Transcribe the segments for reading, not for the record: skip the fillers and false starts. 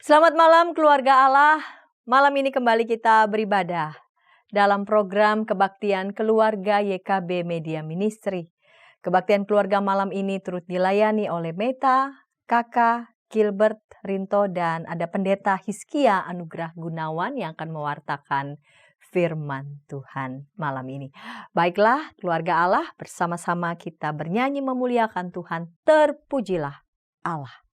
Selamat malam keluarga Allah. Malam ini kembali kita beribadah dalam program Kebaktian Keluarga YKB Media Ministry. Kebaktian keluarga malam ini turut dilayani oleh Meta, Kakak, Gilbert, Rinto, dan ada Pendeta Hizkia Anugrah Gunawan yang akan mewartakan firman Tuhan malam ini. Baiklah keluarga Allah, bersama-sama kita bernyanyi memuliakan Tuhan. Terpujilah Allah.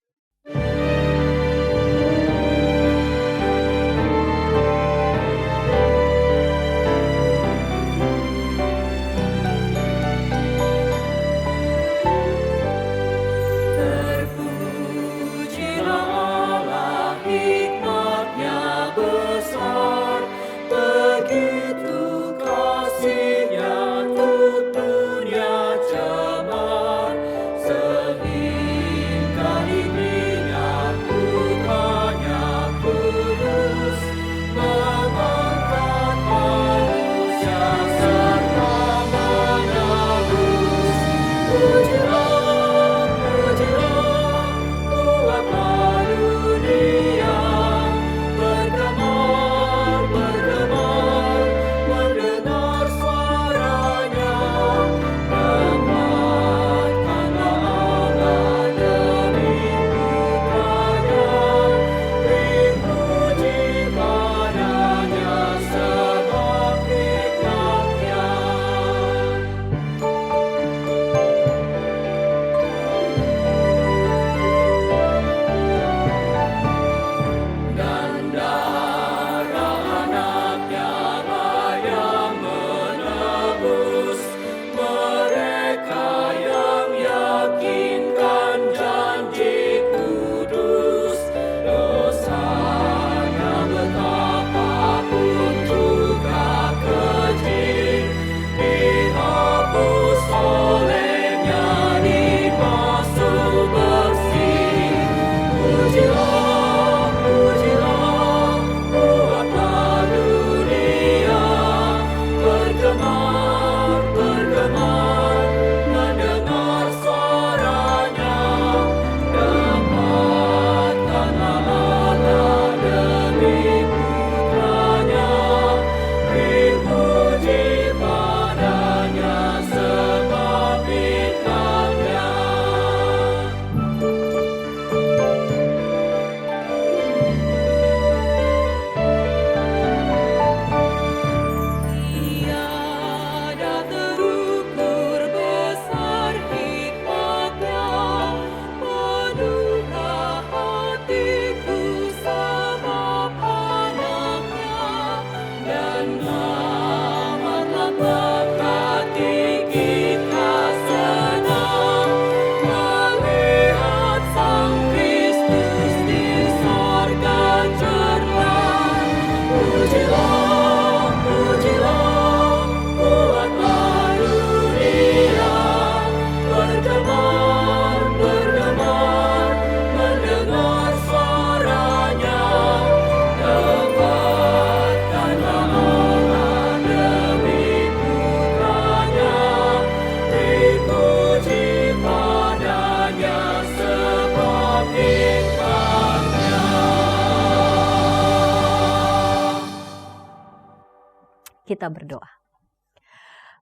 Kita berdoa.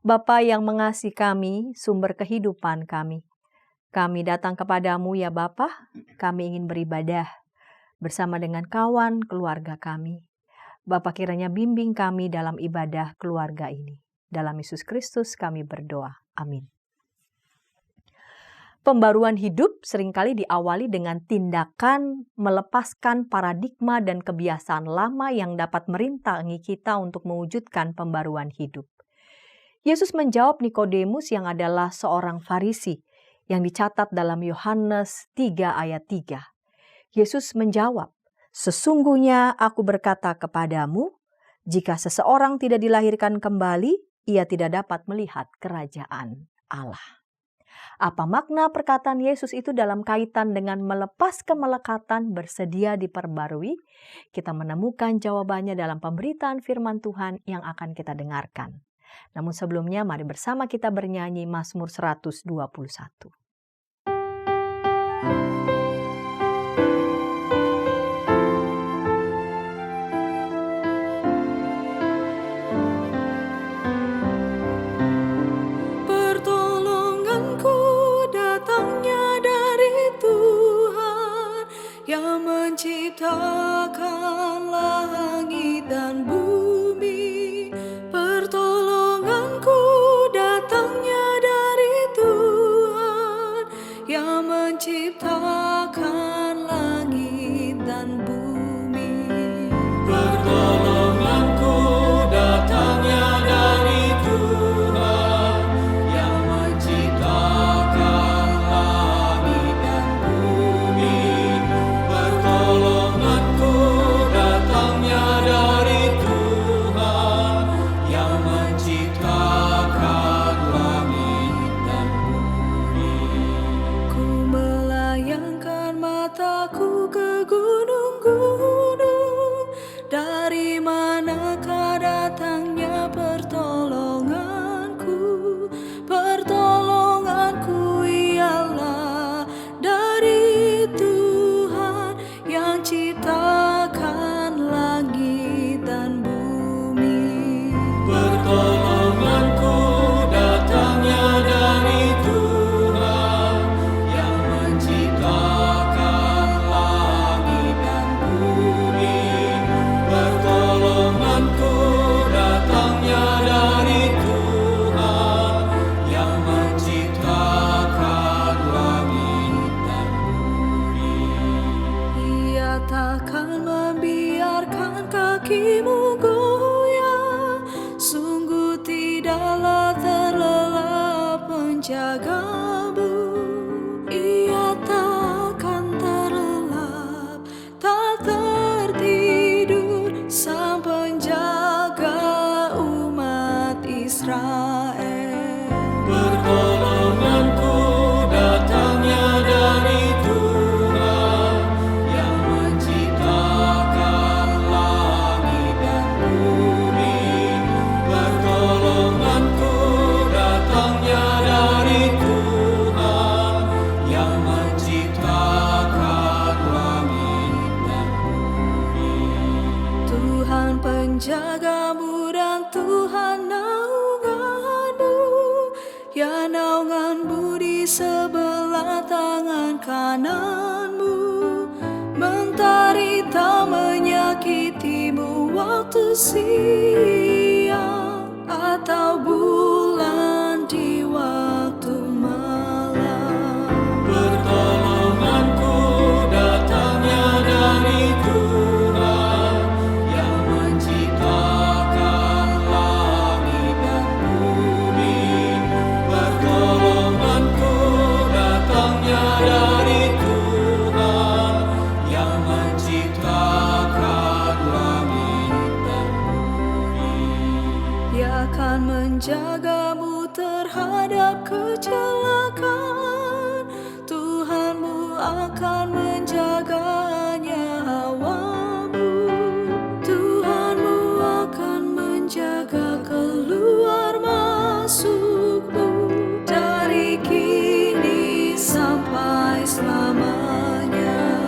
Bapa yang mengasihi kami, sumber kehidupan kami datang kepadamu ya Bapa, kami ingin beribadah bersama dengan kawan keluarga kami. Bapa kiranya bimbing kami dalam ibadah keluarga ini. Dalam Yesus Kristus kami berdoa. Amin. Pembaruan hidup seringkali diawali dengan tindakan melepaskan paradigma dan kebiasaan lama yang dapat merintangi kita untuk mewujudkan pembaruan hidup. Yesus menjawab Nikodemus yang adalah seorang Farisi yang dicatat dalam Yohanes 3 ayat 3. Yesus menjawab, "Sesungguhnya aku berkata kepadamu, jika seseorang tidak dilahirkan kembali, ia tidak dapat melihat kerajaan Allah." Apa makna perkataan Yesus itu dalam kaitan dengan melepas kemelekatan bersedia diperbarui? Kita menemukan jawabannya dalam pemberitaan firman Tuhan yang akan kita dengarkan. Namun sebelumnya mari bersama kita bernyanyi Mazmur 121. Dari manakah datangnya pertolonganku? Pertolonganku ialah dari Tuhan yang ciptakan langit dan bumi. Pertolonganku datangnya dari Tuhan yang menciptakan langit dan bumi. Pertolonganku datangnya dari Tuhan yang menciptakan langit dan bumi. Ia takkan membiarkan kakimu goyah, sungguh tidaklah terlelap menjagamu. Ia takkan terlelap, tak tertidur, sang penjaga umat Israel. Pertolonganku datangnya dari Tuhan yang menciptakan langit dan bumi. Pertolonganku datangnya dari Tuhan yang menciptakan langit dan bumi. Tuhan penjagamu dan Tuhan naunganmu, ya naunganmu di sebelah tangan kananmu. Mentari tak menyakitimu waktu siang, atau bulan di waktu malam. Pertolonganku datangnya dari Tuhan yang menciptakan langit dan bumi. Pertolonganku datangnya dari Tuhan yang menciptakan langit dan bumi. Ia akan menjagamu terhadap kecelakaan. Tuhanmu akan menjaga nyawamu. Tuhanmu akan menjaga keluar masukmu dari kini sampai selamanya.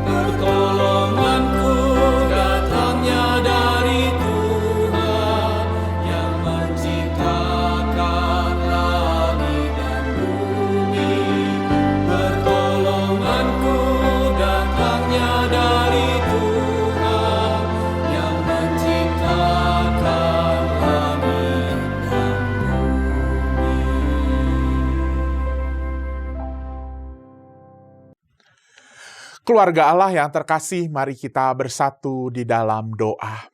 Pertolonganku datangnya dari Tuhan yang menciptakan langit dan bumi. Pertolonganku datangnya dari Tuhan yang menciptakan langit dan bumi. Keluarga Allah yang terkasih, mari kita bersatu di dalam doa.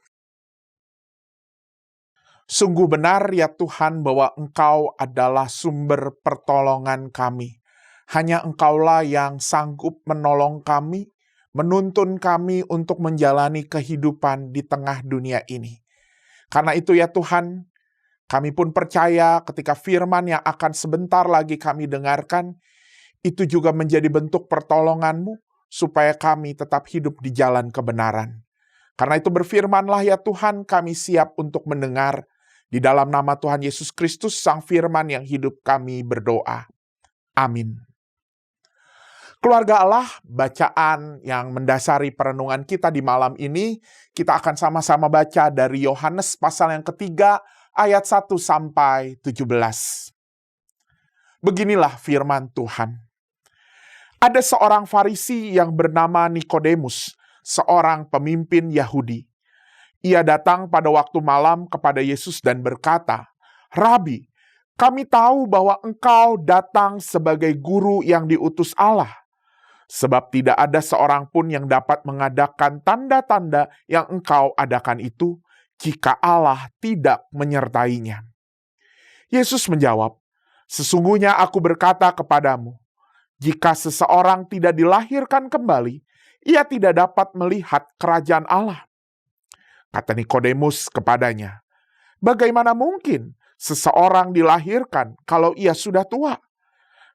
Sungguh benar ya Tuhan bahwa Engkau adalah sumber pertolongan kami. Hanya Engkaulah yang sanggup menolong kami, menuntun kami untuk menjalani kehidupan di tengah dunia ini. Karena itu ya Tuhan, kami pun percaya ketika firman yang akan sebentar lagi kami dengarkan, itu juga menjadi bentuk pertolongan-Mu, supaya kami tetap hidup di jalan kebenaran. Karena itu berfirmanlah ya Tuhan, kami siap untuk mendengar. Di dalam nama Tuhan Yesus Kristus, Sang Firman yang hidup, kami berdoa. Amin. Keluarga Allah, bacaan yang mendasari perenungan kita di malam ini, kita akan sama-sama baca dari Yohanes pasal yang ketiga, ayat 1 sampai 17. Beginilah firman Tuhan. Ada seorang Farisi yang bernama Nikodemus, seorang pemimpin Yahudi. Ia datang pada waktu malam kepada Yesus dan berkata, "Rabi, kami tahu bahwa Engkau datang sebagai guru yang diutus Allah. Sebab tidak ada seorang pun yang dapat mengadakan tanda-tanda yang Engkau adakan itu, jika Allah tidak menyertainya." Yesus menjawab, "Sesungguhnya aku berkata kepadamu, jika seseorang tidak dilahirkan kembali, ia tidak dapat melihat kerajaan Allah." Kata Nikodemus kepadanya, "Bagaimana mungkin seseorang dilahirkan kalau ia sudah tua?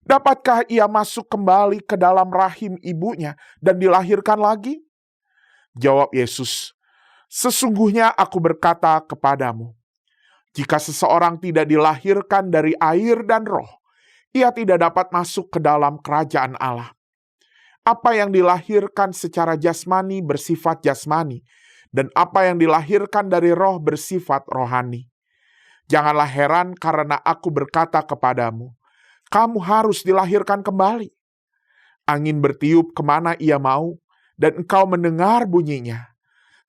Dapatkah ia masuk kembali ke dalam rahim ibunya dan dilahirkan lagi?" Jawab Yesus, Sesungguhnya aku berkata kepadamu, jika seseorang tidak dilahirkan dari air dan roh, ia tidak dapat masuk ke dalam kerajaan Allah. Apa yang dilahirkan secara jasmani bersifat jasmani, dan apa yang dilahirkan dari roh bersifat rohani. Janganlah heran karena aku berkata kepadamu, kamu harus dilahirkan kembali. Angin bertiup kemana ia mau, dan engkau mendengar bunyinya.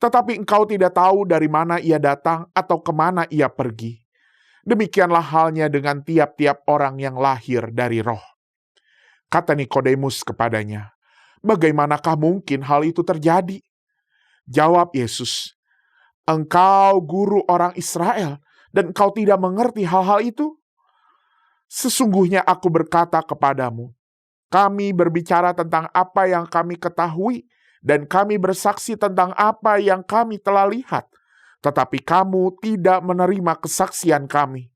Tetapi engkau tidak tahu dari mana ia datang atau kemana ia pergi. Demikianlah halnya dengan tiap-tiap orang yang lahir dari roh. Kata Nikodemus kepadanya, bagaimanakah mungkin hal itu terjadi? Jawab Yesus, engkau guru orang Israel, dan engkau tidak mengerti hal-hal itu? Sesungguhnya aku berkata kepadamu, kami berbicara tentang apa yang kami ketahui, dan kami bersaksi tentang apa yang kami telah lihat. Tetapi kamu tidak menerima kesaksian kami.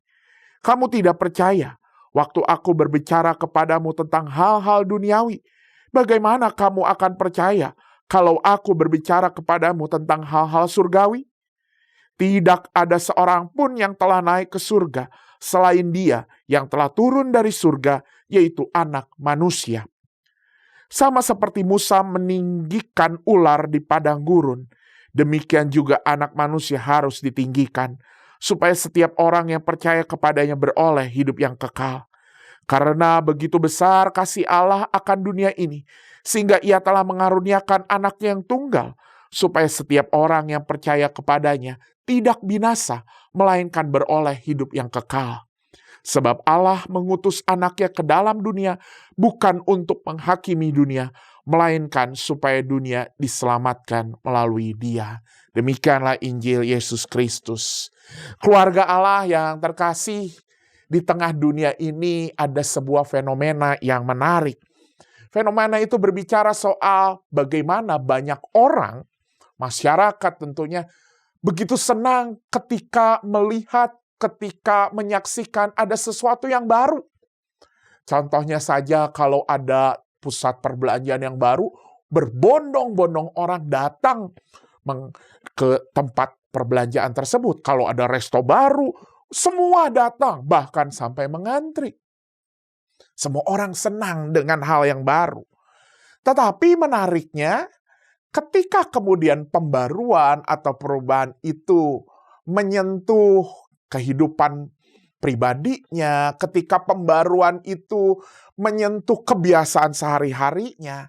Kamu tidak percaya waktu aku berbicara kepadamu tentang hal-hal duniawi. Bagaimana kamu akan percaya kalau aku berbicara kepadamu tentang hal-hal surgawi? Tidak ada seorang pun yang telah naik ke surga selain Dia yang telah turun dari surga, yaitu Anak Manusia. Sama seperti Musa meninggikan ular di padang gurun, demikian juga Anak Manusia harus ditinggikan, supaya setiap orang yang percaya kepadanya beroleh hidup yang kekal. Karena begitu besar kasih Allah akan dunia ini, sehingga Ia telah mengaruniakan Anak-Nya yang tunggal, supaya setiap orang yang percaya kepadanya tidak binasa, melainkan beroleh hidup yang kekal. Sebab Allah mengutus Anak-Nya ke dalam dunia bukan untuk menghakimi dunia, melainkan supaya dunia diselamatkan melalui Dia. Demikianlah Injil Yesus Kristus. Keluarga Allah yang terkasih, di tengah dunia ini ada sebuah fenomena yang menarik. Fenomena itu berbicara soal bagaimana banyak orang, masyarakat tentunya, begitu senang ketika melihat, ketika menyaksikan ada sesuatu yang baru. Contohnya saja kalau ada pusat perbelanjaan yang baru, berbondong-bondong orang datang ke tempat perbelanjaan tersebut. Kalau ada resto baru, semua datang, bahkan sampai mengantri. Semua orang senang dengan hal yang baru. Tetapi menariknya, ketika kemudian pembaruan atau perubahan itu menyentuh kehidupan pribadinya, ketika pembaruan itu menyentuh kebiasaan sehari-harinya,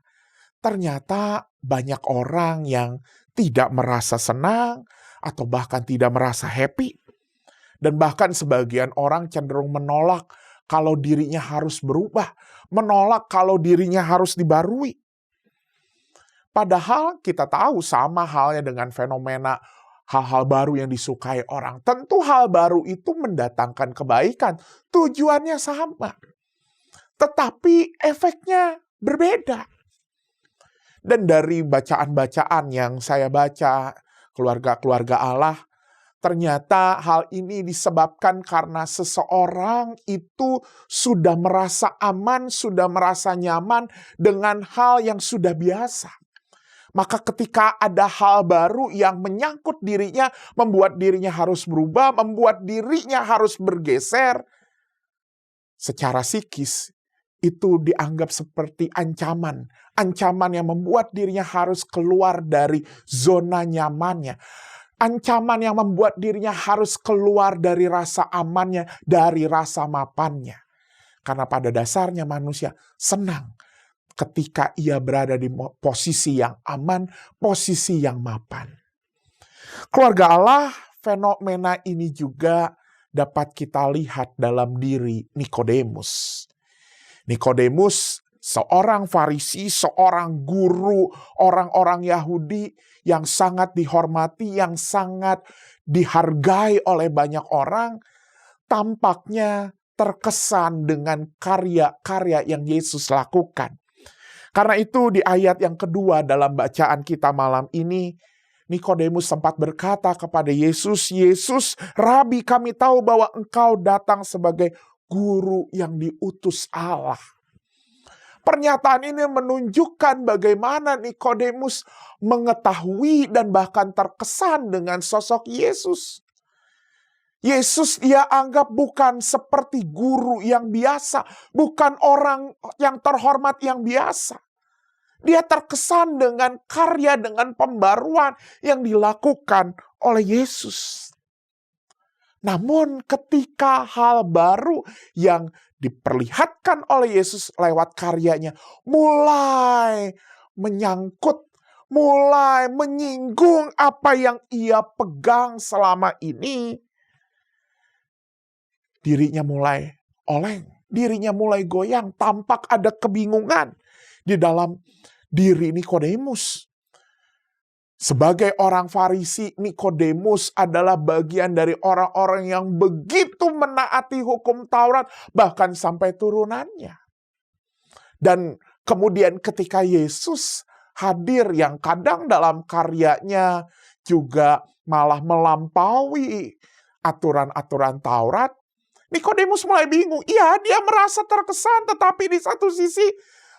ternyata banyak orang yang tidak merasa senang atau bahkan tidak merasa happy. Dan bahkan sebagian orang cenderung menolak kalau dirinya harus berubah, menolak kalau dirinya harus dibarui. Padahal kita tahu sama halnya dengan fenomena hal-hal baru yang disukai orang. Tentu hal baru itu mendatangkan kebaikan. Tujuannya sama. Tetapi efeknya berbeda. Dan dari bacaan-bacaan yang saya baca, keluarga-keluarga Allah, ternyata hal ini disebabkan karena seseorang itu sudah merasa aman, sudah merasa nyaman dengan hal yang sudah biasa. Maka ketika ada hal baru yang menyangkut dirinya, membuat dirinya harus berubah, membuat dirinya harus bergeser, secara psikis itu dianggap seperti ancaman. Ancaman yang membuat dirinya harus keluar dari zona nyamannya. Ancaman yang membuat dirinya harus keluar dari rasa amannya, dari rasa mapannya. Karena pada dasarnya manusia senang ketika ia berada di posisi yang aman, posisi yang mapan. Keluarga Allah, fenomena ini juga dapat kita lihat dalam diri Nikodemus. Nikodemus, seorang Farisi, seorang guru, orang-orang Yahudi yang sangat dihormati, yang sangat dihargai oleh banyak orang, tampaknya terkesan dengan karya-karya yang Yesus lakukan. Karena itu di ayat yang kedua dalam bacaan kita malam ini, Nikodemus sempat berkata kepada Yesus, "Yesus, Rabi, kami tahu bahwa Engkau datang sebagai guru yang diutus Allah." Pernyataan ini menunjukkan bagaimana Nikodemus mengetahui dan bahkan terkesan dengan sosok Yesus. Yesus dia anggap bukan seperti guru yang biasa, bukan orang yang terhormat yang biasa. Dia terkesan dengan karya, dengan pembaruan yang dilakukan oleh Yesus. Namun ketika hal baru yang diperlihatkan oleh Yesus lewat karyanya mulai menyangkut, mulai menyinggung apa yang ia pegang selama ini, dirinya mulai oleng, dirinya mulai goyang, tampak ada kebingungan di dalam diri Nikodemus. Sebagai orang Farisi, Nikodemus adalah bagian dari orang-orang yang begitu menaati hukum Taurat, bahkan sampai turunannya. Dan kemudian ketika Yesus hadir yang kadang dalam karyanya juga malah melampaui aturan-aturan Taurat, Nikodemus mulai bingung. Iya, dia merasa terkesan, tetapi di satu sisi,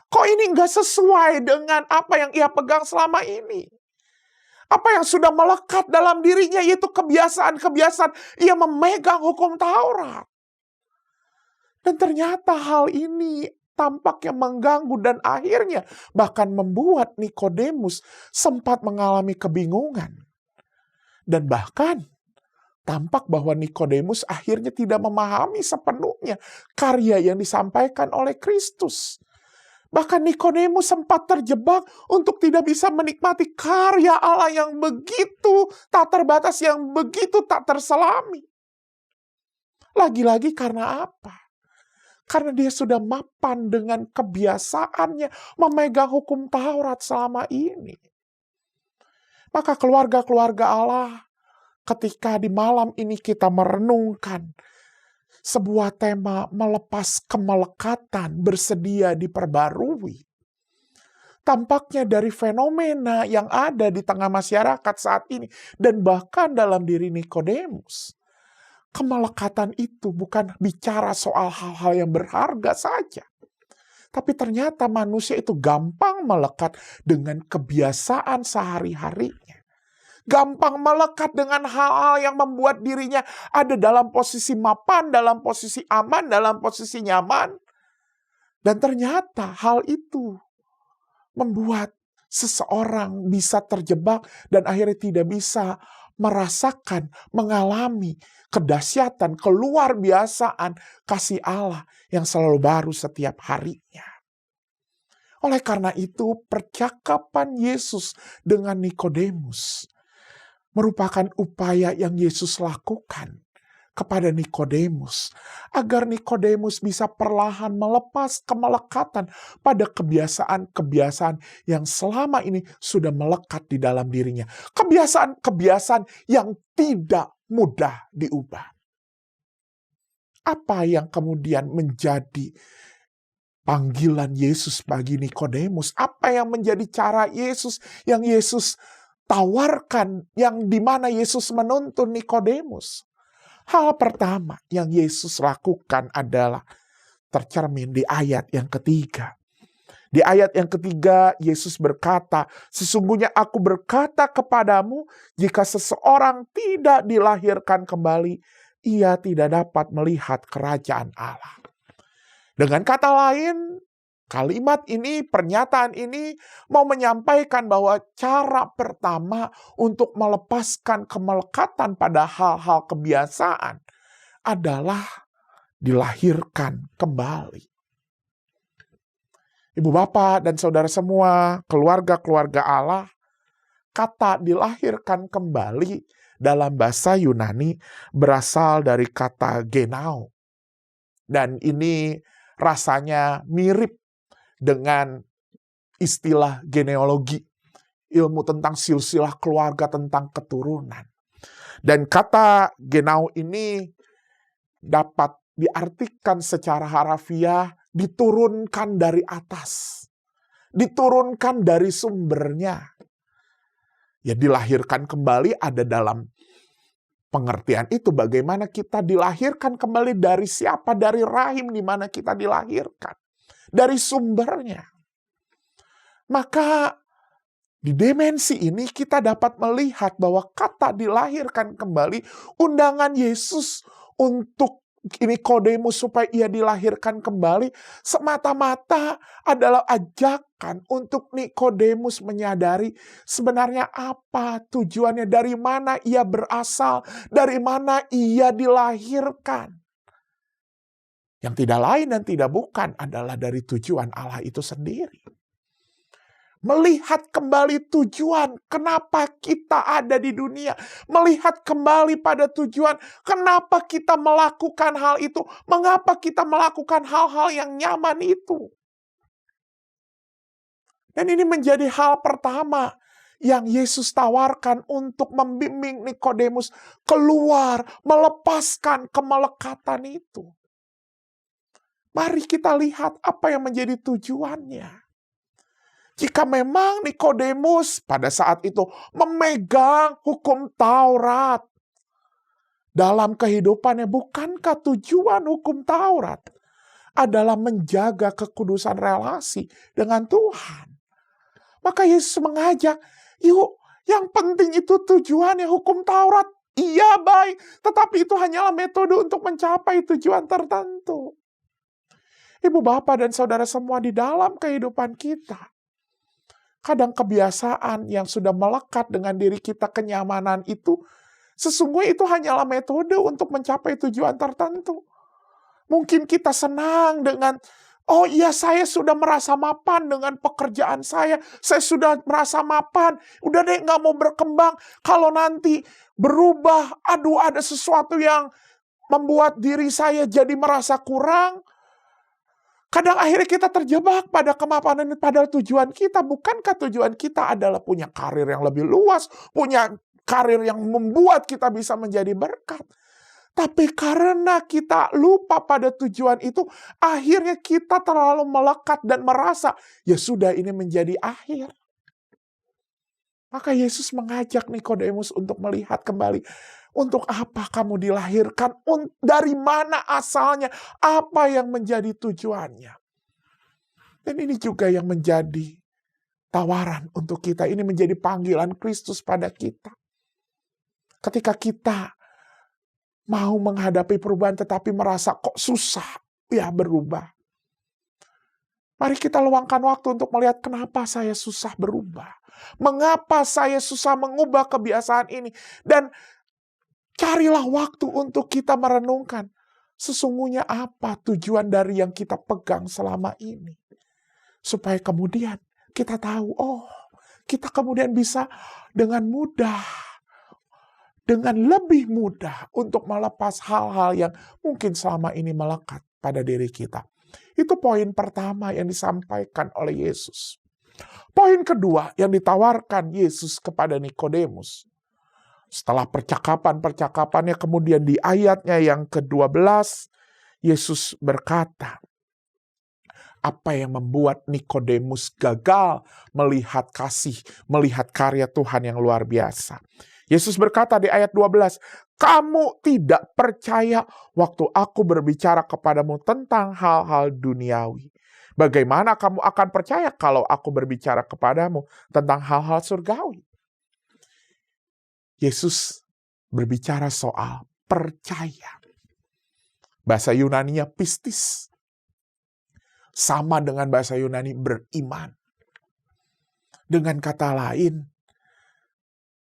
kok ini nggak sesuai dengan apa yang ia pegang selama ini. Apa yang sudah melekat dalam dirinya, yaitu kebiasaan-kebiasaan ia memegang hukum Taurat. Dan ternyata hal ini tampaknya mengganggu dan akhirnya bahkan membuat Nikodemus sempat mengalami kebingungan. Dan bahkan tampak bahwa Nikodemus akhirnya tidak memahami sepenuhnya karya yang disampaikan oleh Kristus. Bahkan Nikodemus sempat terjebak untuk tidak bisa menikmati karya Allah yang begitu tak terbatas, yang begitu tak terselami. Lagi-lagi karena apa? Karena dia sudah mapan dengan kebiasaannya memegang hukum Taurat selama ini. Maka keluarga-keluarga Allah, ketika di malam ini kita merenungkan sebuah tema melepas kemelekatan, bersedia diperbarui. Tampaknya dari fenomena yang ada di tengah masyarakat saat ini dan bahkan dalam diri Nikodemus. Kemelekatan itu bukan bicara soal hal-hal yang berharga saja. Tapi ternyata manusia itu gampang melekat dengan kebiasaan sehari-harinya. Gampang melekat dengan hal-hal yang membuat dirinya ada dalam posisi mapan, dalam posisi aman, dalam posisi nyaman. Dan ternyata hal itu membuat seseorang bisa terjebak dan akhirnya tidak bisa merasakan, mengalami kedahsyatan, keluar biasaan kasih Allah yang selalu baru setiap harinya. Oleh karena itu, percakapan Yesus dengan Nikodemus merupakan upaya yang Yesus lakukan kepada Nikodemus, agar Nikodemus bisa perlahan melepas kemelekatan pada kebiasaan-kebiasaan yang selama ini sudah melekat di dalam dirinya. Kebiasaan-kebiasaan yang tidak mudah diubah. Apa yang kemudian menjadi panggilan Yesus bagi Nikodemus? Apa yang menjadi cara Yesus yang Yesus tawarkan, yang dimana Yesus menuntun Nikodemus? Hal pertama yang Yesus lakukan adalah tercermin di ayat yang ketiga. Di ayat yang ketiga, Yesus berkata, "Sesungguhnya aku berkata kepadamu, jika seseorang tidak dilahirkan kembali, ia tidak dapat melihat kerajaan Allah." Dengan kata lain, kalimat ini, pernyataan ini mau menyampaikan bahwa cara pertama untuk melepaskan kemelekatan pada hal-hal kebiasaan adalah dilahirkan kembali. Ibu bapak dan saudara semua, keluarga-keluarga Allah, kata dilahirkan kembali dalam bahasa Yunani berasal dari kata genao. Dan ini rasanya mirip dengan istilah genealogi, ilmu tentang silsilah keluarga, tentang keturunan. Dan kata genao ini dapat diartikan secara harafiah diturunkan dari atas, diturunkan dari sumbernya. Ya, dilahirkan kembali ada dalam pengertian itu bagaimana kita dilahirkan kembali dari siapa, dari rahim di mana kita dilahirkan. dari sumbernya. Maka di dimensi ini kita dapat melihat bahwa kata dilahirkan kembali, undangan Yesus untuk Nikodemus supaya ia dilahirkan kembali, semata-mata adalah ajakan untuk Nikodemus menyadari sebenarnya apa tujuannya, dari mana ia berasal, dari mana ia dilahirkan. Yang tidak lain dan tidak bukan adalah dari tujuan Allah itu sendiri. Melihat kembali tujuan kenapa kita ada di dunia. Melihat kembali pada tujuan kenapa kita melakukan hal itu. Mengapa kita melakukan hal-hal yang nyaman itu. Dan ini menjadi hal pertama yang Yesus tawarkan untuk membimbing Nikodemus keluar, melepaskan kemelekatan itu. Mari kita lihat apa yang menjadi tujuannya. Jika memang Nikodemus pada saat itu memegang hukum Taurat dalam kehidupannya, bukankah tujuan hukum Taurat adalah menjaga kekudusan relasi dengan Tuhan? Maka Yesus mengajak, yuk yang penting itu tujuannya hukum Taurat. Iya baik, tetapi itu hanyalah metode untuk mencapai tujuan tertentu. Ibu, bapak, dan saudara semua, di dalam kehidupan kita, kadang kebiasaan yang sudah melekat dengan diri kita, kenyamanan itu, sesungguhnya itu hanyalah metode untuk mencapai tujuan tertentu. Mungkin kita senang dengan, oh iya saya sudah merasa mapan dengan pekerjaan saya sudah merasa mapan, udah deh gak mau berkembang, kalau nanti berubah, aduh ada sesuatu yang membuat diri saya jadi merasa kurang. Kadang akhirnya kita terjebak pada kemapanan, padahal tujuan kita, bukankah tujuan kita adalah punya karir yang lebih luas, punya karir yang membuat kita bisa menjadi berkat. Tapi karena kita lupa pada tujuan itu, akhirnya kita terlalu melekat dan merasa, ya sudah ini menjadi akhir. Maka Yesus mengajak Nikodemus untuk melihat kembali, untuk apa kamu dilahirkan? Dari mana asalnya? Apa yang menjadi tujuannya? Dan ini juga yang menjadi tawaran untuk kita. Ini menjadi panggilan Kristus pada kita. Ketika kita mau menghadapi perubahan tetapi merasa kok susah ya berubah. Mari kita luangkan waktu untuk melihat kenapa saya susah berubah. Mengapa saya susah mengubah kebiasaan ini. Dan carilah waktu untuk kita merenungkan sesungguhnya apa tujuan dari yang kita pegang selama ini. Supaya kemudian kita tahu, oh kita kemudian bisa dengan mudah, dengan lebih mudah untuk melepas hal-hal yang mungkin selama ini melekat pada diri kita. Itu poin pertama yang disampaikan oleh Yesus. Poin kedua yang ditawarkan Yesus kepada Nikodemus. Setelah percakapan-percakapannya, kemudian di ayatnya yang ke-12, Yesus berkata, apa yang membuat Nikodemus gagal melihat kasih, melihat karya Tuhan yang luar biasa. Yesus berkata di ayat 12, kamu tidak percaya waktu aku berbicara kepadamu tentang hal-hal duniawi. Bagaimana kamu akan percaya kalau aku berbicara kepadamu tentang hal-hal surgawi? Yesus berbicara soal percaya. Bahasa Yunaninya pistis. Sama dengan bahasa Yunani beriman. Dengan kata lain,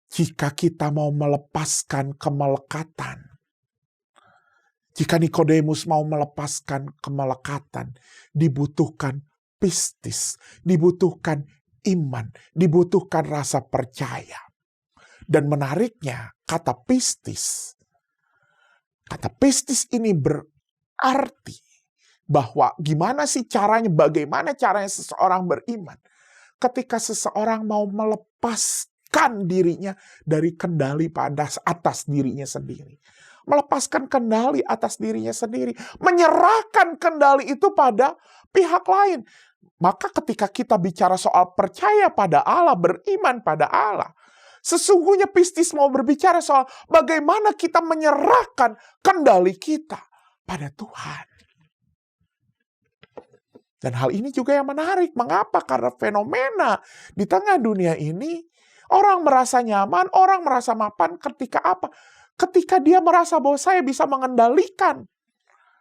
jika kita mau melepaskan kemelekatan, jika Nikodemus mau melepaskan kemelekatan, dibutuhkan pistis, dibutuhkan iman, dibutuhkan rasa percaya. Dan menariknya, kata pistis ini berarti bahwa bagaimana caranya seseorang beriman ketika seseorang mau melepaskan dirinya dari kendali atas dirinya sendiri. Melepaskan kendali atas dirinya sendiri. Menyerahkan kendali itu pada pihak lain. Maka ketika kita bicara soal percaya pada Allah, beriman pada Allah, sesungguhnya pistis mau berbicara soal bagaimana kita menyerahkan kendali kita pada Tuhan. Dan hal ini juga yang menarik. Mengapa? Karena fenomena di tengah dunia ini, orang merasa nyaman, orang merasa mapan ketika apa? Ketika dia merasa bahwa saya bisa mengendalikan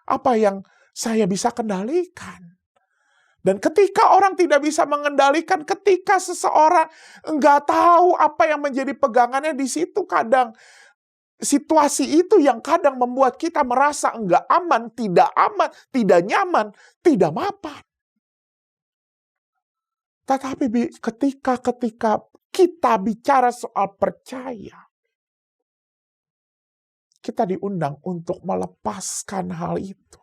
apa yang saya bisa kendalikan. Dan ketika orang tidak bisa mengendalikan, ketika seseorang nggak tahu apa yang menjadi pegangannya, di situ kadang situasi itu yang kadang membuat kita merasa nggak aman, tidak nyaman, tidak mapan. Tetapi ketika kita bicara soal percaya, kita diundang untuk melepaskan hal itu.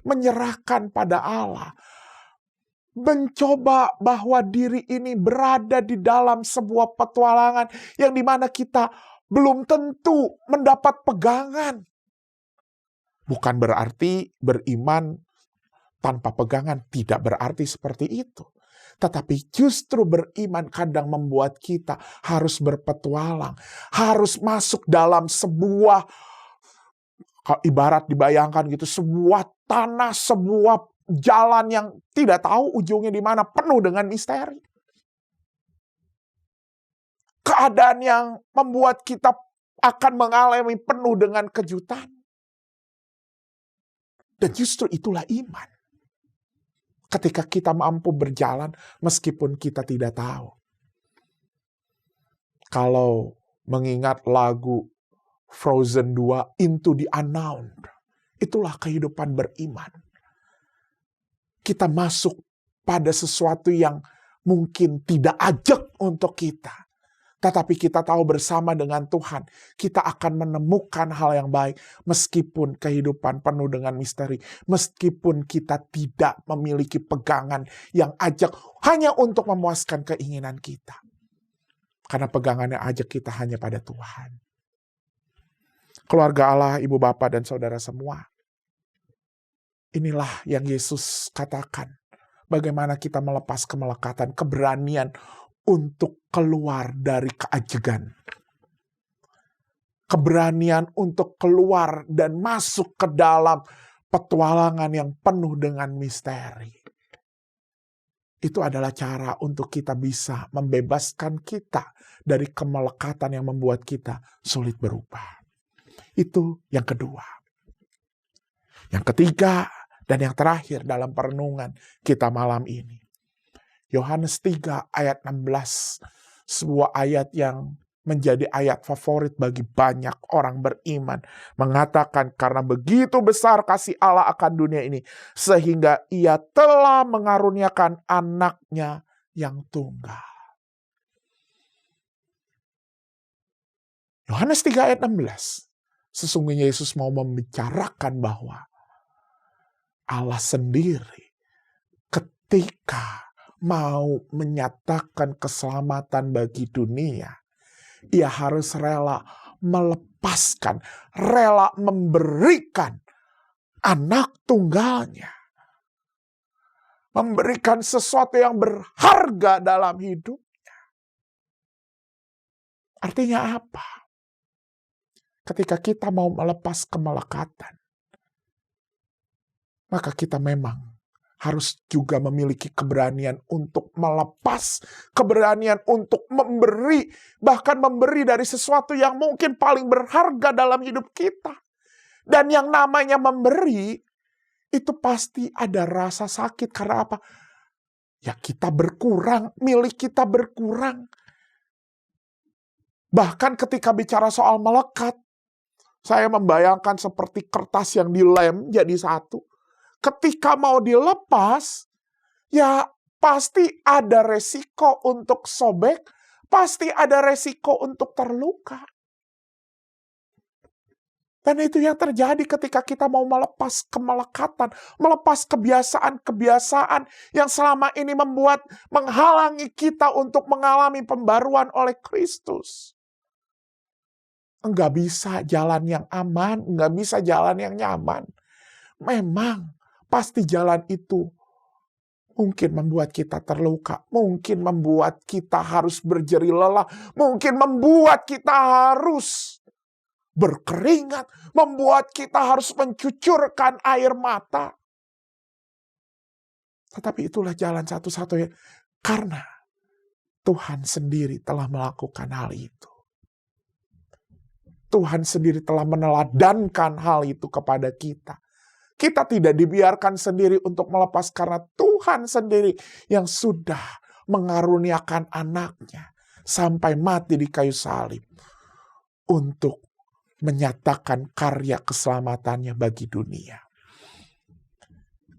Menyerahkan pada Allah. Mencoba bahwa diri ini berada di dalam sebuah petualangan yang dimana kita belum tentu mendapat pegangan. Bukan berarti beriman tanpa pegangan, tidak berarti seperti itu. Tetapi justru beriman kadang membuat kita harus berpetualang. Harus masuk dalam sebuah, ibarat dibayangkan gitu, sebuah tanah, sebuah jalan yang tidak tahu ujungnya di mana, penuh dengan misteri. Keadaan yang membuat kita akan mengalami penuh dengan kejutan. Dan justru itulah iman. Ketika kita mampu berjalan meskipun kita tidak tahu. Kalau mengingat lagu Frozen 2, Into the Unknown. Itulah kehidupan beriman. Kita masuk pada sesuatu yang mungkin tidak ajak untuk kita. Tetapi kita tahu bersama dengan Tuhan, kita akan menemukan hal yang baik meskipun kehidupan penuh dengan misteri. Meskipun kita tidak memiliki pegangan yang ajak hanya untuk memuaskan keinginan kita. Karena pegangannya ajak kita hanya pada Tuhan. Keluarga Allah, ibu bapak dan saudara semua. Inilah yang Yesus katakan. Bagaimana kita melepas kemelekatan, keberanian untuk keluar dari keajegan. Keberanian untuk keluar dan masuk ke dalam petualangan yang penuh dengan misteri. Itu adalah cara untuk kita bisa membebaskan kita dari kemelekatan yang membuat kita sulit berubah. Itu yang kedua. Yang ketiga dan yang terakhir dalam perenungan kita malam ini. Yohanes 3 ayat 16, sebuah ayat yang menjadi ayat favorit bagi banyak orang beriman. Mengatakan karena begitu besar kasih Allah akan dunia ini, sehingga ia telah mengaruniakan anaknya yang tunggal. Yohanes 3 ayat 16, sesungguhnya Yesus mau membicarakan bahwa Allah sendiri ketika mau menyatakan keselamatan bagi dunia, ia harus rela melepaskan, rela memberikan anak tunggalnya. Memberikan sesuatu yang berharga dalam hidupnya. Artinya apa? Ketika kita mau melepas kemelekatan, maka kita memang harus juga memiliki keberanian untuk melepas, keberanian untuk memberi, bahkan memberi dari sesuatu yang mungkin paling berharga dalam hidup kita. Dan yang namanya memberi, itu pasti ada rasa sakit. Karena apa? Ya kita berkurang, milik kita berkurang. Bahkan ketika bicara soal melekat, saya membayangkan seperti kertas yang dilem jadi satu. Ketika mau dilepas, ya pasti ada resiko untuk sobek, pasti ada resiko untuk terluka. Dan itu yang terjadi ketika kita mau melepas kemelekatan, melepas kebiasaan-kebiasaan yang selama ini menghalangi kita untuk mengalami pembaruan oleh Kristus. Enggak bisa jalan yang aman, enggak bisa jalan yang nyaman. Memang pasti jalan itu mungkin membuat kita terluka, mungkin membuat kita harus berjerih lelah, mungkin membuat kita harus berkeringat, membuat kita harus mencucurkan air mata. Tetapi itulah jalan satu-satunya. Karena Tuhan sendiri telah melakukan hal itu. Tuhan sendiri telah meneladankan hal itu kepada kita. Kita tidak dibiarkan sendiri untuk melepas karena Tuhan sendiri yang sudah mengaruniakan anaknya sampai mati di kayu salib untuk menyatakan karya keselamatannya bagi dunia.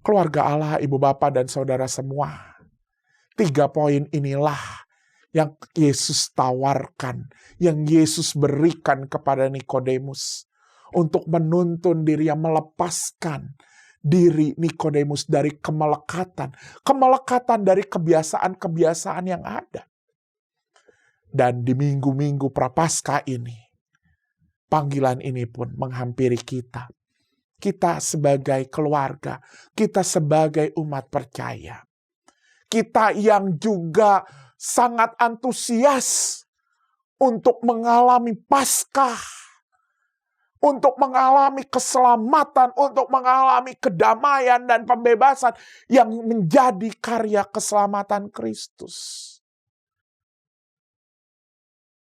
Keluarga Allah, ibu bapak dan saudara semua, 3 poin inilah yang Yesus tawarkan, yang Yesus berikan kepada Nikodemus untuk menuntun diri, yang melepaskan diri Nikodemus dari kemelekatan dari kebiasaan-kebiasaan yang ada. Dan di minggu-minggu Prapaskah ini, panggilan ini pun menghampiri kita. Kita sebagai keluarga, kita sebagai umat percaya. Kita yang juga sangat antusias untuk mengalami Paskah, untuk mengalami keselamatan, untuk mengalami kedamaian dan pembebasan yang menjadi karya keselamatan Kristus.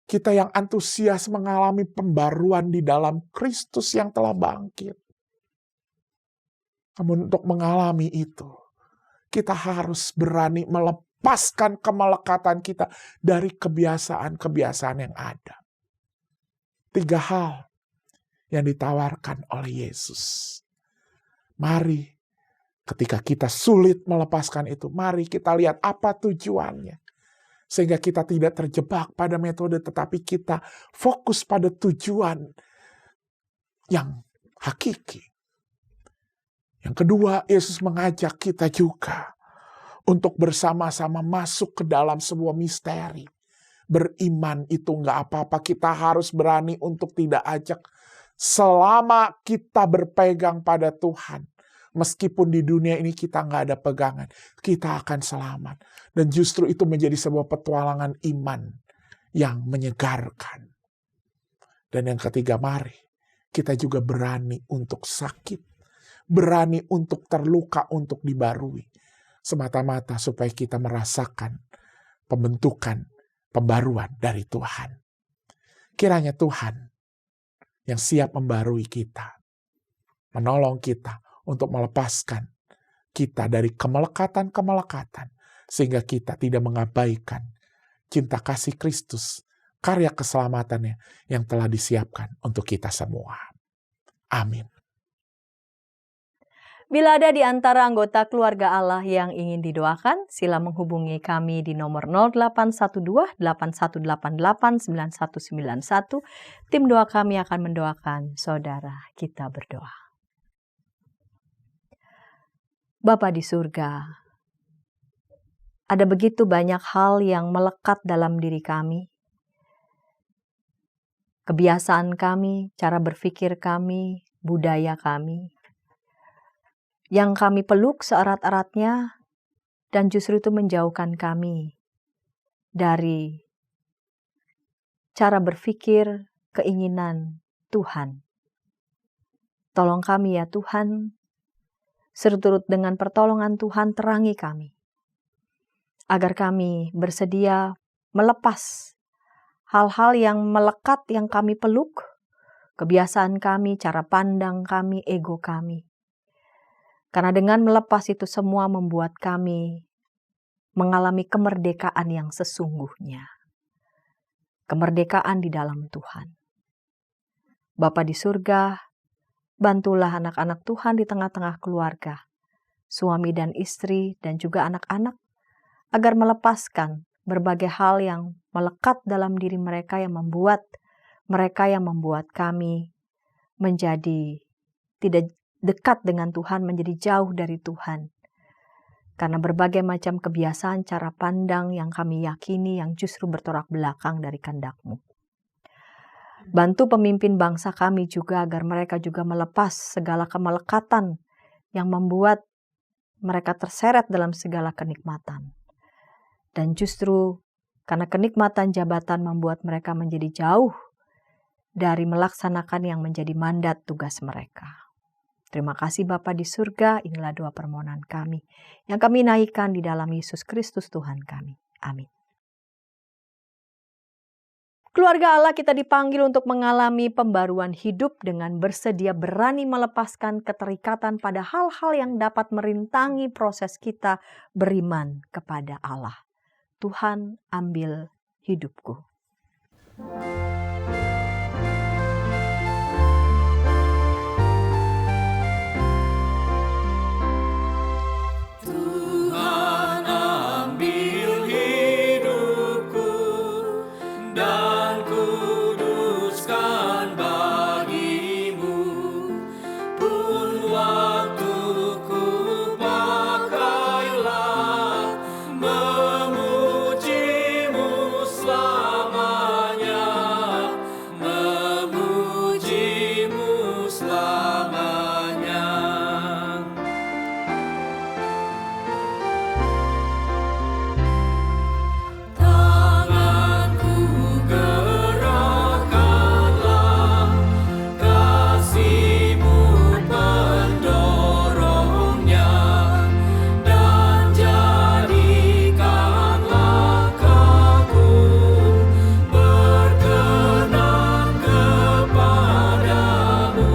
Kita yang antusias mengalami pembaruan di dalam Kristus yang telah bangkit. Namun untuk mengalami itu, kita harus berani melepaskan kemelekatan kita dari kebiasaan-kebiasaan yang ada. 3 hal yang ditawarkan oleh Yesus. Mari, ketika kita sulit melepaskan itu, mari kita lihat apa tujuannya. Sehingga kita tidak terjebak pada metode, tetapi kita fokus pada tujuan yang hakiki. Yang kedua, Yesus mengajak kita juga untuk bersama-sama masuk ke dalam sebuah misteri. Beriman itu nggak apa-apa, kita harus berani untuk tidak ajak. Selama kita berpegang pada Tuhan, meskipun di dunia ini kita nggak ada pegangan, kita akan selamat. Dan justru itu menjadi sebuah petualangan iman yang menyegarkan. Dan yang ketiga, mari kita juga berani untuk sakit. Berani untuk terluka, untuk dibarui. Semata-mata supaya kita merasakan pembentukan, pembaruan dari Tuhan. Kiranya Tuhan yang siap membarui kita, menolong kita untuk melepaskan kita dari kemelekatan-kemelekatan, sehingga kita tidak mengabaikan cinta kasih Kristus, karya keselamatannya yang telah disiapkan untuk kita semua. Amin. Bila ada di antara anggota keluarga Allah yang ingin didoakan, sila menghubungi kami di nomor 0812-8188-9191. Tim doa kami akan mendoakan saudara. Kita berdoa. Bapa di surga, ada begitu banyak hal yang melekat dalam diri kami. Kebiasaan kami, cara berpikir kami, budaya kami, yang kami peluk seerat-eratnya, dan justru itu menjauhkan kami dari cara berpikir, keinginan Tuhan. Tolong kami ya Tuhan, seturut dengan pertolongan Tuhan terangi kami, agar kami bersedia melepas hal-hal yang melekat yang kami peluk, kebiasaan kami, cara pandang kami, ego kami. Karena dengan melepas itu semua membuat kami mengalami kemerdekaan yang sesungguhnya. Kemerdekaan di dalam Tuhan. Bapa di surga, bantulah anak-anak Tuhan di tengah-tengah keluarga, suami dan istri dan juga anak-anak, agar melepaskan berbagai hal yang melekat dalam diri mereka yang membuat kami menjadi tidak dekat dengan Tuhan, menjadi jauh dari Tuhan. Karena berbagai macam kebiasaan cara pandang yang kami yakini yang justru bertolak belakang dari kehendak-Mu. Bantu pemimpin bangsa kami juga agar mereka juga melepas segala kemelekatan yang membuat mereka terseret dalam segala kenikmatan. Dan justru karena kenikmatan jabatan membuat mereka menjadi jauh dari melaksanakan yang menjadi mandat tugas mereka. Terima kasih Bapa di surga, inilah doa permohonan kami yang kami naikkan di dalam Yesus Kristus Tuhan kami. Amin. Keluarga Allah, kita dipanggil untuk mengalami pembaruan hidup dengan bersedia berani melepaskan keterikatan pada hal-hal yang dapat merintangi proses kita beriman kepada Allah. Tuhan, ambil hidupku. Tuhan ambil hidupku dan kuduskan bagimu, pun waktuku pakailah memujimu selamanya, memujimu selamanya. Tanganku gerakkanlah, kasih-Mu pendorongnya, dan jadikanlah kaku berkenan kepadamu,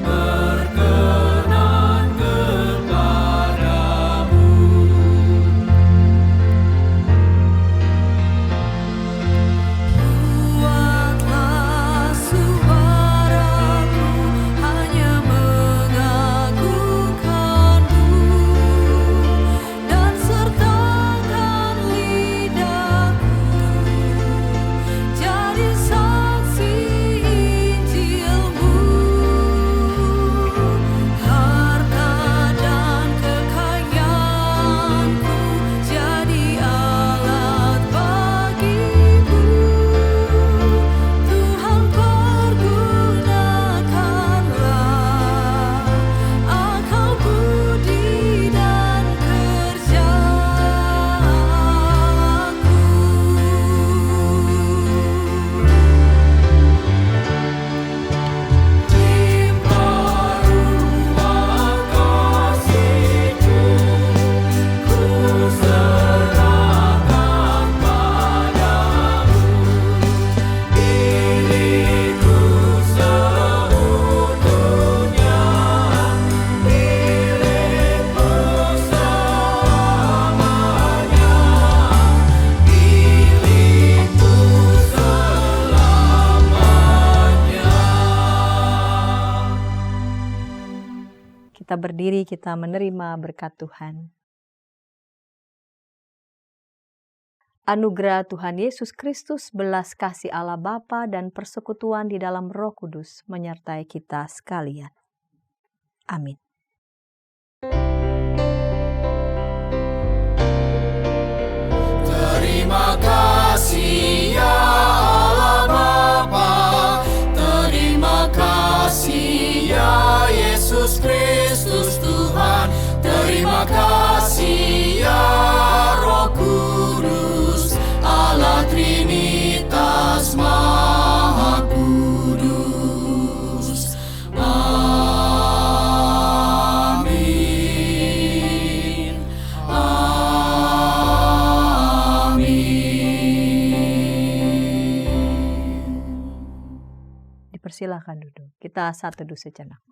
berkenan kepadamu. Buatlah suaraku hanya mengagungkan-Mu, dan sertakan lidahku jadi saksi Injil-Mu. Harta dan kekayaanku jadi alat bagi-Mu. Tuhan, pergunakanlah akal budi dan kerjaku. Timpah ruang kasih-Ku, ku serahkan padamu, diriku seutuhnya, milik-Mu selamanya, milik-Mu selamanya. Kita berdiri, kita menerima berkat Tuhan. Anugerah Tuhan Yesus Kristus, belas kasih Allah Bapa dan persekutuan di dalam Roh Kudus menyertai kita sekalian. Amin. Terima kasih ya Allah Bapa, terima kasih ya Yesus Kristus Tuhan, terima kasih ya Roh Kudus, Allah Trinitas Maha Kudus. Amin. Amin. Dipersilakan duduk. Kita satu teduh sejenak.